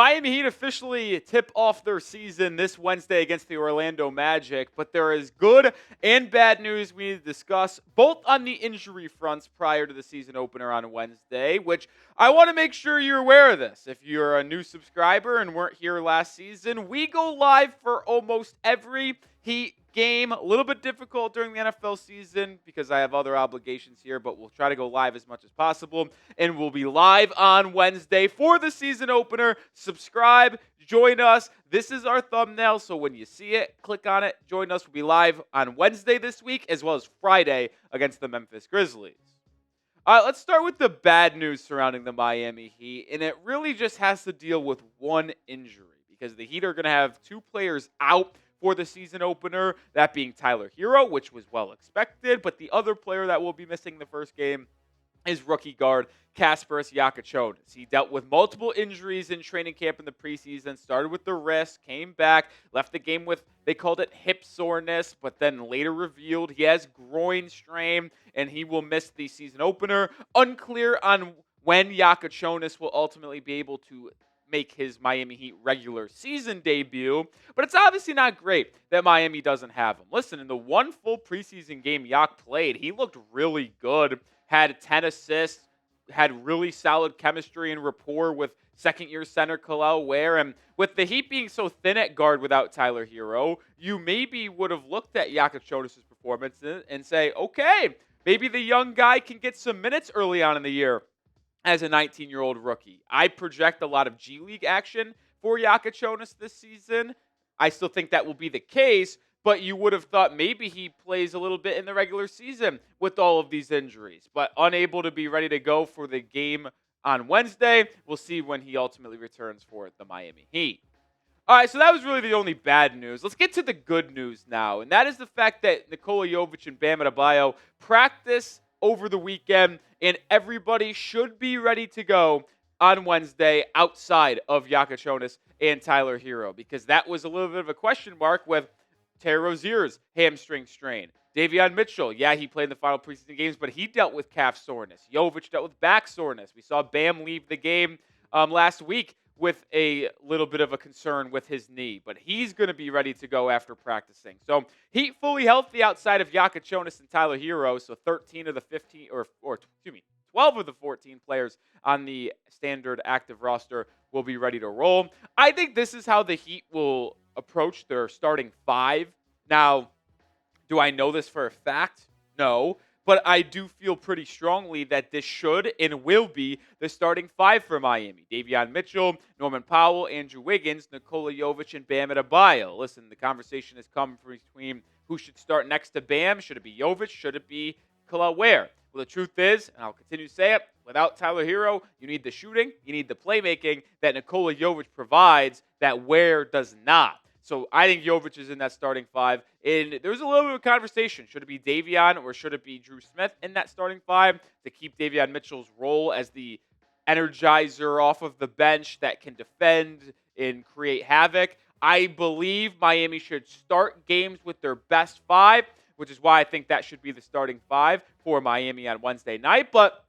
Miami Heat officially tip off their season this Wednesday against the Orlando Magic, but there is good and bad news we need to discuss, both on the injury fronts prior to the season opener on Wednesday, which I want to make sure you're aware of this. If you're a new subscriber and weren't here last season, we go live for almost every Heat game. A little bit difficult during the NFL season because I have other obligations here, but we'll try to go live as much as possible. And we'll be live on Wednesday for the season opener. Subscribe, join us. This is our thumbnail, so when you see it, click on it, join us. We'll be live on Wednesday this week as well as Friday against the Memphis Grizzlies. All right, let's start with the bad news surrounding the Miami Heat, and it really just has to deal with one injury because the Heat are going to have two players out for the season opener, that being Tyler Herro, which was well expected, but the other player that will be missing the first game is rookie guard Kasparas Jakucionis. He dealt with multiple injuries in training camp in the preseason, started with the wrist, came back, left the game with, they called it hip soreness, but then later revealed he has groin strain, and he will miss the season opener. Unclear on when Jakucionis will ultimately be able to make his Miami Heat regular season debut, but it's obviously not great that Miami doesn't have him. Listen, in the one full preseason game Yak played, he looked really good, had 10 assists, had really solid chemistry and rapport with second-year center Kel'el Ware, and with the Heat being so thin at guard without Tyler Herro, you maybe would have looked at Jakucionis' performance and say, okay, maybe the young guy can get some minutes early on in the year as a 19-year-old rookie. I project a lot of G League action for Jakucionis this season. I still think that will be the case, but you would have thought maybe he plays a little bit in the regular season with all of these injuries, but unable to be ready to go for the game on Wednesday. We'll see when he ultimately returns for the Miami Heat. All right, so that was really the only bad news. Let's get to the good news now, and that is the fact that Nikola Jovic and Bam Adebayo practice over the weekend, and everybody should be ready to go on Wednesday outside of Jakucionis and Tyler Herro, because that was a little bit of a question mark with Terry Rozier's hamstring strain. Davion Mitchell, yeah, he played in the final preseason games, but he dealt with calf soreness. Jovic dealt with back soreness. We saw Bam leave the game last week with a little bit of a concern with his knee, but he's going to be ready to go after practicing. So Heat fully healthy outside of Jakucionis and Tyler Herro, so 13 of the 15, or 12 of the 14 players on the standard active roster will be ready to roll. I think this is how the Heat will approach their starting five. Now, do I know this for a fact? No. But I do feel pretty strongly that this should and will be the starting five for Miami. Davion Mitchell, Norman Powell, Andrew Wiggins, Nikola Jovic, and Bam Adebayo. Listen, the conversation has come between who should start next to Bam. Should it be Jovic? Should it be Kel'el Ware? Well, the truth is, and I'll continue to say it, without Tyler Herro, you need the shooting, you need the playmaking that Nikola Jovic provides that Ware does not. So I think Jovic is in that starting five. And there's a little bit of a conversation. Should it be Davion or should it be Drew Smith in that starting five to keep Davion Mitchell's role as the energizer off of the bench that can defend and create havoc? I believe Miami should start games with their best five, which is why I think that should be the starting five for Miami on Wednesday night. But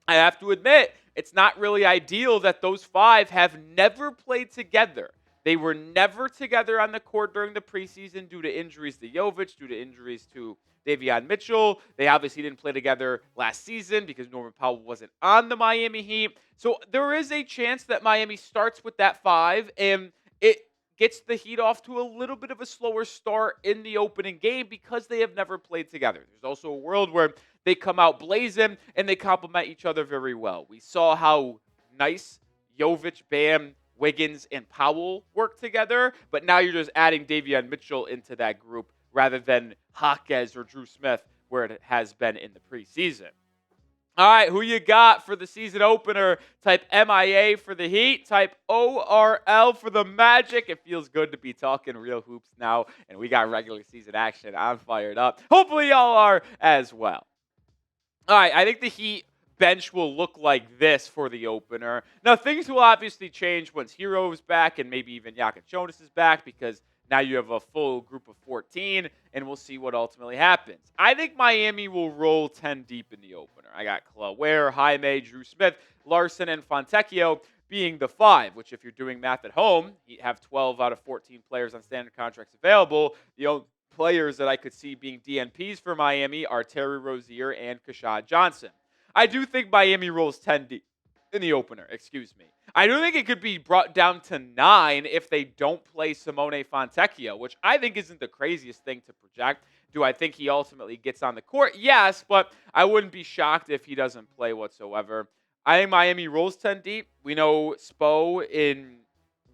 I have to admit, it's not really ideal that those five have never played together. They were never together on the court during the preseason due to injuries to Jovic, due to injuries to Davion Mitchell. They obviously didn't play together last season because Norman Powell wasn't on the Miami Heat. So there is a chance that Miami starts with that five, and it gets the Heat off to a little bit of a slower start in the opening game because they have never played together. There's also a world where they come out blazing and they complement each other very well. We saw how nice Jovic, Bam, Wiggins, and Powell work together, but now you're just adding Davion Mitchell into that group rather than Jaquez or Drew Smith where it has been in the preseason. All right, who you got for the season opener? Type MIA for the Heat, type ORL for the Magic. It feels good to be talking real hoops now, and we got regular season action. I'm fired up. Hopefully y'all are as well. All right, I think the Heat bench will look like this for the opener. Now, things will obviously change once Herro is back and maybe even Jakucionis is back because now you have a full group of 14, and we'll see what ultimately happens. I think Miami will roll 10 deep in the opener. I got Kel'el Ware, Jaime, Drew Smith, Larson, and Fontecchio. being the 5, which if you're doing math at home, you have 12 out of 14 players on standard contracts available. The only players that I could see being DNPs for Miami are Terry Rozier and Kashad Johnson. I do think Miami rolls 10 deep in the opener, excuse me. I do think it could be brought down to 9 if they don't play Simone Fontecchio, which I think isn't the craziest thing to project. Do I think he ultimately gets on the court? Yes, but I wouldn't be shocked if he doesn't play whatsoever. I think Miami rolls 10 deep. We know Spo in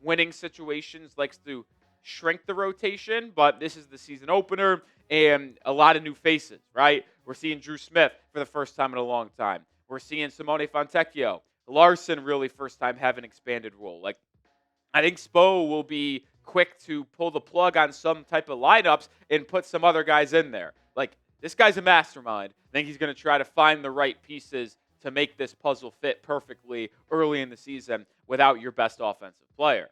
winning situations likes to shrink the rotation, but this is the season opener and a lot of new faces, right? We're seeing Drew Smith for the first time in a long time. We're seeing Simone Fontecchio. Larson really first time have an expanded role. Like, I think Spo will be quick to pull the plug on some type of lineups and put some other guys in there. Like, this guy's a mastermind. I think he's going to try to find the right pieces to make this puzzle fit perfectly early in the season without your best offensive player.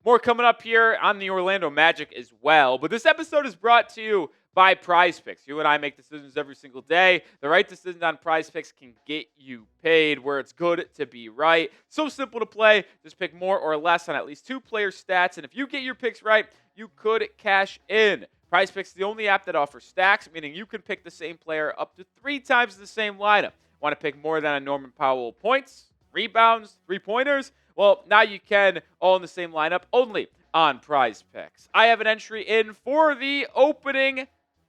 More coming up here on the Orlando Magic as well. But this episode is brought to you by PrizePicks. You and I make decisions every single day. The right decisions on PrizePicks can get you paid where it's good to be right. So simple to play. Just pick more or less on at least 2 player stats. And if you get your picks right, you could cash in. PrizePicks is the only app that offers stacks, meaning you can pick the same player up to 3 times the same lineup. Want to pick more than a Norman Powell points, rebounds, 3-pointers? Well, now you can, all in the same lineup, only on PrizePicks. I have an entry in for the opening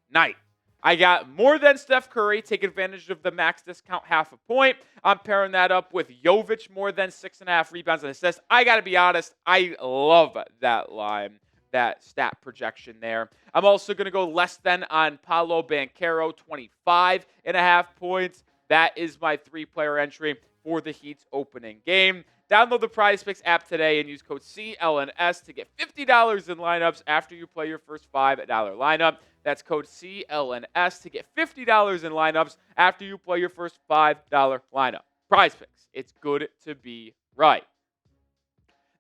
night. I got more than Steph Curry. Take advantage of the max discount, half a point. I'm pairing that up with Jovic, more than 6.5 rebounds and assists. I got to be honest, I love that line, that stat projection there. I'm also going to go less than on Paolo Banchero, 25.5 points. That is my 3-player entry for the Heat's opening game. Download the PrizePicks app today and use code CLNS to get $50 in lineups after you play your first $5 lineup. That's code CLNS to get $50 in lineups after you play your first $5 lineup. PrizePicks. It's good to be right.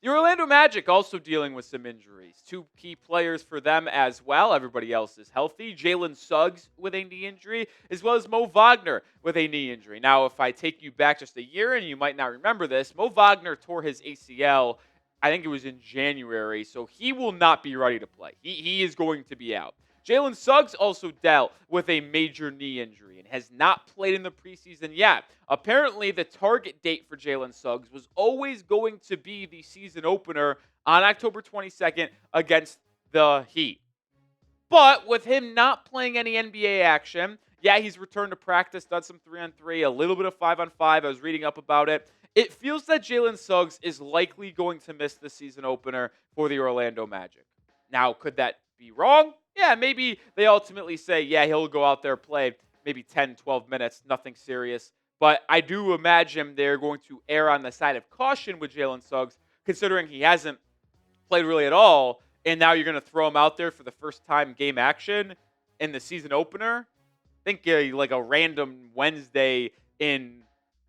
The Orlando Magic also dealing with some injuries. 2 key players for them as well. Everybody else is healthy. Jalen Suggs with a knee injury, as well as Mo Wagner with a knee injury. Now, if I take you back just a year, and you might not remember this, Mo Wagner tore his ACL, I think it was in January, so he will not be ready to play. He is going to be out. Jalen Suggs also dealt with a major knee injury and has not played in the preseason yet. Apparently, the target date for Jalen Suggs was always going to be the season opener on October 22nd against the Heat. But with him not playing any NBA action, yeah, he's returned to practice, done some 3-on-3, a little bit of 5-on-5. I was reading up about it. It feels that Jalen Suggs is likely going to miss the season opener for the Orlando Magic. Now, could that be wrong? Yeah, maybe they ultimately say, yeah, he'll go out there, play maybe 10, 12 minutes, nothing serious. But I do imagine they're going to err on the side of caution with Jalen Suggs, considering he hasn't played really at all, and now you're going to throw him out there for the first time game action in the season opener. I think like a random Wednesday in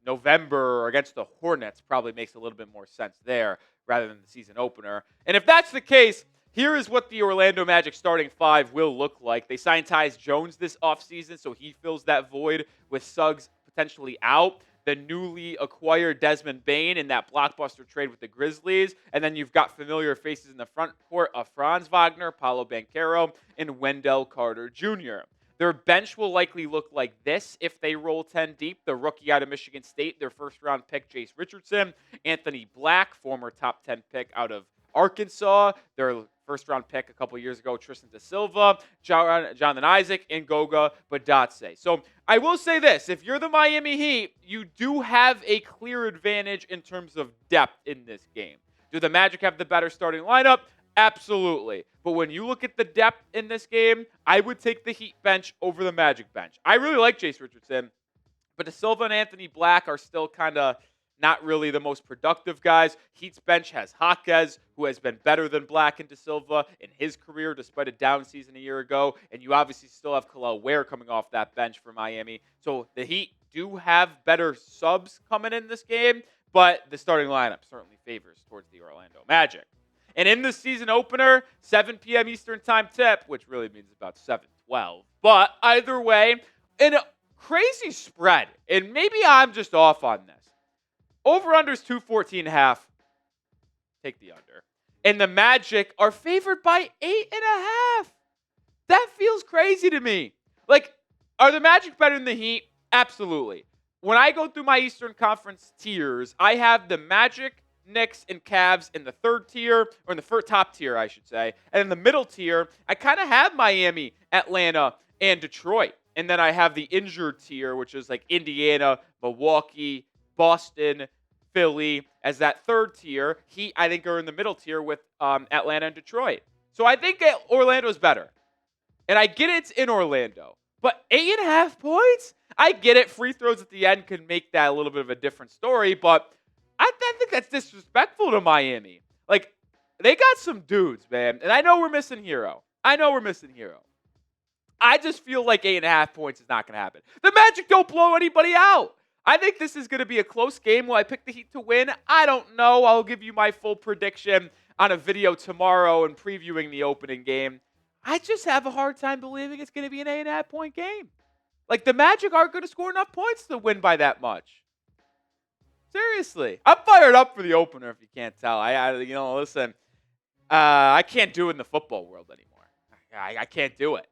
November against the Hornets probably makes a little bit more sense there rather than the season opener. And if that's the case, here is what the Orlando Magic starting 5 will look like. They signed Tyus Jones this offseason, so he fills that void with Suggs potentially out. The newly acquired Desmond Bane in that blockbuster trade with the Grizzlies. And then you've got familiar faces in the front court of Franz Wagner, Paolo Banchero, and Wendell Carter Jr. Their bench will likely look like this if they roll 10 deep. The rookie out of Michigan State, their first-round pick, Jace Richardson. Anthony Black, former top 10 pick out of Arkansas. Their first-round pick a couple years ago, Tristan Da Silva, Jonathan Isaac, and Goga Badatse. So I will say this. If you're the Miami Heat, you do have a clear advantage in terms of depth in this game. Do the Magic have the better starting lineup? Absolutely. But when you look at the depth in this game, I would take the Heat bench over the Magic bench. I really like Jace Richardson, but Da Silva and Anthony Black are still kind of not really the most productive guys. Heat's bench has Jaquez, who has been better than Black and Da Silva in his career despite a down season a year ago. And you obviously still have Kel'el Ware coming off that bench for Miami. So the Heat do have better subs coming in this game, but the starting lineup certainly favors towards the Orlando Magic. And in the season opener, 7 p.m. Eastern time tip, which really means about 7:12. But either way, in a crazy spread, and maybe I'm just off on this. Over-under's 214.5. Take the under. And the Magic are favored by 8.5. That feels crazy to me. Like, are the Magic better than the Heat? Absolutely. When I go through my Eastern Conference tiers, I have the Magic, Knicks, and Cavs in the third tier, or in the first top tier, I should say. And in the middle tier, I kind of have Miami, Atlanta, and Detroit. And then I have the injured tier, which is like Indiana, Milwaukee, Boston, Philly as that third tier. Heat, I think, are in the middle tier with Atlanta and Detroit. So I think Orlando's better. And I get it's in Orlando. But 8.5 points? I get it. Free throws at the end can make that a little bit of a different story. But I think that's disrespectful to Miami. Like, they got some dudes, man. And I know we're missing Herro. I just feel like 8.5 points is not going to happen. The Magic don't blow anybody out. I think this is going to be a close game. Will I pick the Heat to win? I don't know. I'll give you my full prediction on a video tomorrow and previewing the opening game. I just have a hard time believing it's going to be an 8.5 point game. Like, the Magic aren't going to score enough points to win by that much. Seriously. I'm fired up for the opener, if you can't tell. Listen, I can't do it in the football world anymore. I can't do it.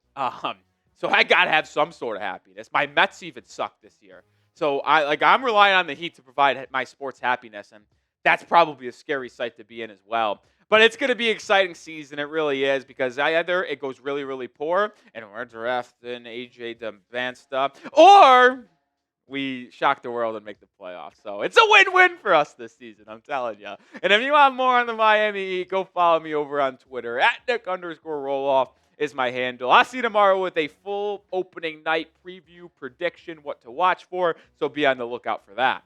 So I got to have some sort of happiness. My Mets even suck this year. So I'm relying on the Heat to provide my sports happiness, and that's probably a scary sight to be in as well. But it's going to be an exciting season. It really is, because either it goes really, really poor and we're drafting AJ Dembasta, or we shock the world and make the playoffs. So it's a win-win for us this season, I'm telling you. And if you want more on the Miami Heat, go follow me over on Twitter. @Nick_Roloff is my handle. I'll see you tomorrow with a full opening night preview prediction, what to watch for. So be on the lookout for that.